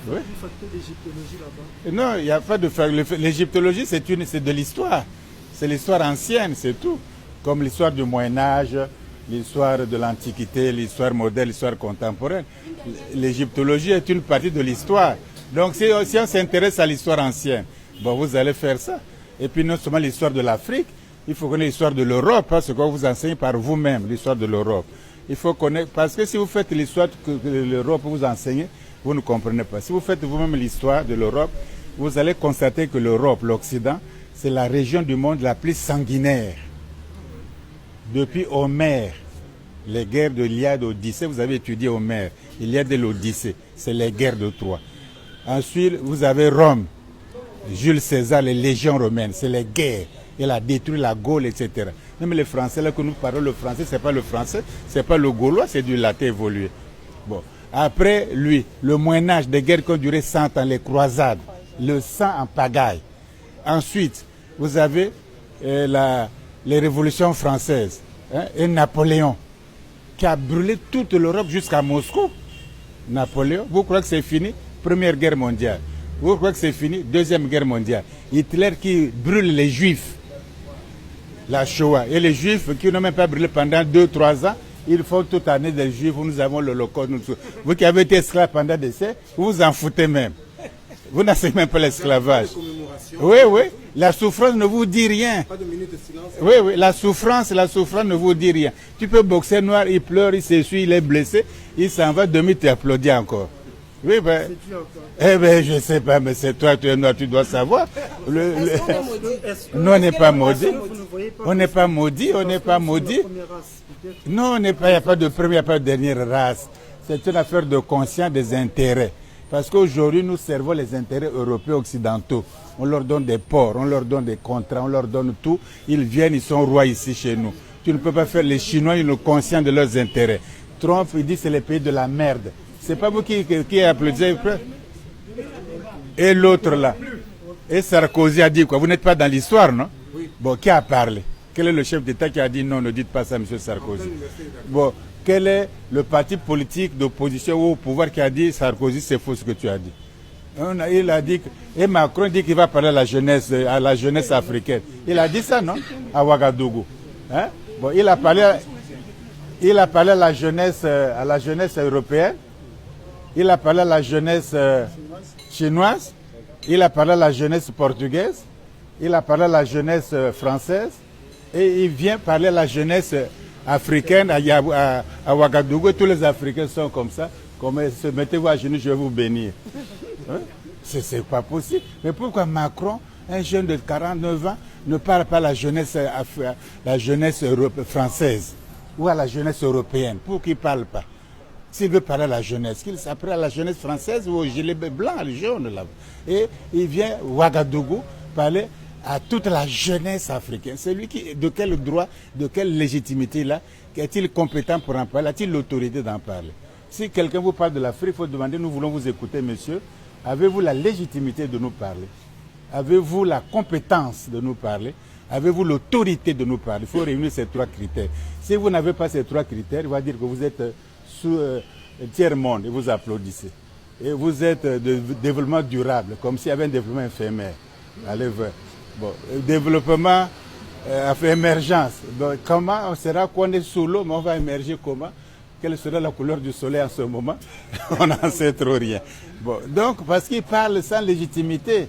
Oui. Du facteur d'égyptologie là-bas. Non, il n'y a pas de facteur. L'égyptologie, c'est de l'histoire. C'est l'histoire ancienne, c'est tout. Comme l'histoire du Moyen-Âge, l'histoire de l'Antiquité, l'histoire moderne, l'histoire contemporaine. L'égyptologie est une partie de l'histoire. Donc si on s'intéresse à l'histoire ancienne, bon, vous allez faire ça. Et puis non seulement l'histoire de l'Afrique, il faut connaître l'histoire de l'Europe, parce que vous enseignez par vous-même l'histoire de l'Europe. Il faut connaître, parce que si vous faites l'histoire que l'Europe vous enseigne, vous ne comprenez pas. Si vous faites vous-même l'histoire de l'Europe, vous allez constater que l'Europe, l'Occident, c'est la région du monde la plus sanguinaire. Depuis Homère, les guerres de l'Iliade, d'Odyssée, vous avez étudié Homère, l'Iliade et l'Odyssée, c'est les guerres de Troie. Ensuite, vous avez Rome, Jules César, les légions romaines, c'est les guerres. Il a détruit la Gaule, etc. Même les Français, là que nous parlons le français, c'est pas le français, c'est pas le gaulois, c'est du latin évolué. Bon. Après lui, le Moyen-Âge, des guerres qui ont duré 100 ans, les croisades, le sang en pagaille. Ensuite, vous avez les révolutions françaises, hein, et Napoléon, qui a brûlé toute l'Europe jusqu'à Moscou. Napoléon, vous croyez que c'est fini? Première guerre mondiale. Vous croyez que c'est fini? Deuxième guerre mondiale. Hitler qui brûle les Juifs. La Shoah. Et les Juifs qui n'ont même pas brûlé pendant 2-3 ans, ils font toute année des Juifs, nous avons l'Holocauste. Vous qui avez été esclave pendant des siècles, vous vous en foutez même. Vous n'enseignez même pas l'esclavage. Oui, oui. La souffrance ne vous dit rien. Pas de minute de silence. Oui, oui. La souffrance ne vous dit rien. Tu peux boxer noir, il pleure, il s'essuie, il est blessé, il s'en va, demi t'applaudit encore. Oui, ben. Eh ben, je sais pas, mais c'est toi, tu es noir, tu dois savoir. Non, on n'est pas maudit. On n'est pas maudit, on n'est pas maudit. Non, il n'y a pas de première, il n'y a pas de dernière race. C'est une affaire de conscience des intérêts. Parce qu'aujourd'hui, nous servons les intérêts européens occidentaux. On leur donne des ports, on leur donne des contrats, on leur donne tout. Ils viennent, ils sont rois ici chez nous. Tu ne peux pas faire les Chinois, ils sont conscients de leurs intérêts. Trump, il dit que c'est le pays de la merde. C'est pas vous qui applaudissez. Et l'autre là. Et Sarkozy a dit quoi? Vous n'êtes pas dans l'histoire, non? Oui. Bon, qui a parlé? Quel est le chef d'État qui a dit non, ne dites pas ça, M. Sarkozy? Bon, quel est le parti politique d'opposition ou au pouvoir qui a dit Sarkozy, c'est faux ce que tu as dit? Il a dit, et Macron dit qu'il va parler à la jeunesse africaine. Il a dit ça, non? À Ouagadougou. Hein? Bon, il a parlé à la jeunesse européenne. Il a parlé à la jeunesse chinoise. Il a parlé à la jeunesse portugaise. Il a parlé à la jeunesse française. Et il vient parler à la jeunesse africaine à Ouagadougou. Tous les Africains sont comme ça. Mettez-vous à genoux, je vais vous bénir. Hein? C'est pas possible. Mais pourquoi Macron, un jeune de 49 ans, ne parle pas à la jeunesse française ou à la jeunesse européenne? Pourquoi il ne parle pas? S'il veut parler à la jeunesse, qu'il s'apprête à la jeunesse française ou au gilet blanc, le jaune là. Et il vient Ouagadougou parler à toute la jeunesse africaine. C'est lui qui, de quel droit, de quelle légitimité là, est-il compétent pour en parler? A-t-il l'autorité d'en parler? Si quelqu'un vous parle de l'Afrique, il faut demander, nous voulons vous écouter, monsieur. Avez-vous la légitimité de nous parler? Avez-vous la compétence de nous parler? Avez-vous l'autorité de nous parler? Il faut réunir ces 3 critères. Si vous n'avez pas ces 3 critères, il va dire que vous êtes sous tiers-monde et vous applaudissez. Et vous êtes de développement durable, comme s'il y avait un développement éphémère. Allez voir. Bon, développement, émergence. Donc, comment on sera qu'on est sous l'eau, mais on va émerger comment? Quelle sera la couleur du soleil en ce moment? On n'en sait trop rien. Bon, donc, parce qu'il parle sans légitimité.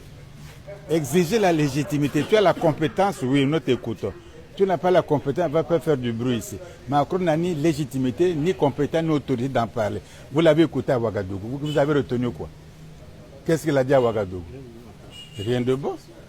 Exiger la légitimité. Tu as la compétence, oui, nous t'écoutons. Tu n'as pas la compétence, ne va pas faire du bruit ici. Macron n'a ni légitimité, ni compétence, ni autorité d'en parler. Vous l'avez écouté à Ouagadougou. Vous avez retenu quoi? Qu'est-ce qu'il a dit à Ouagadougou? Rien de bon.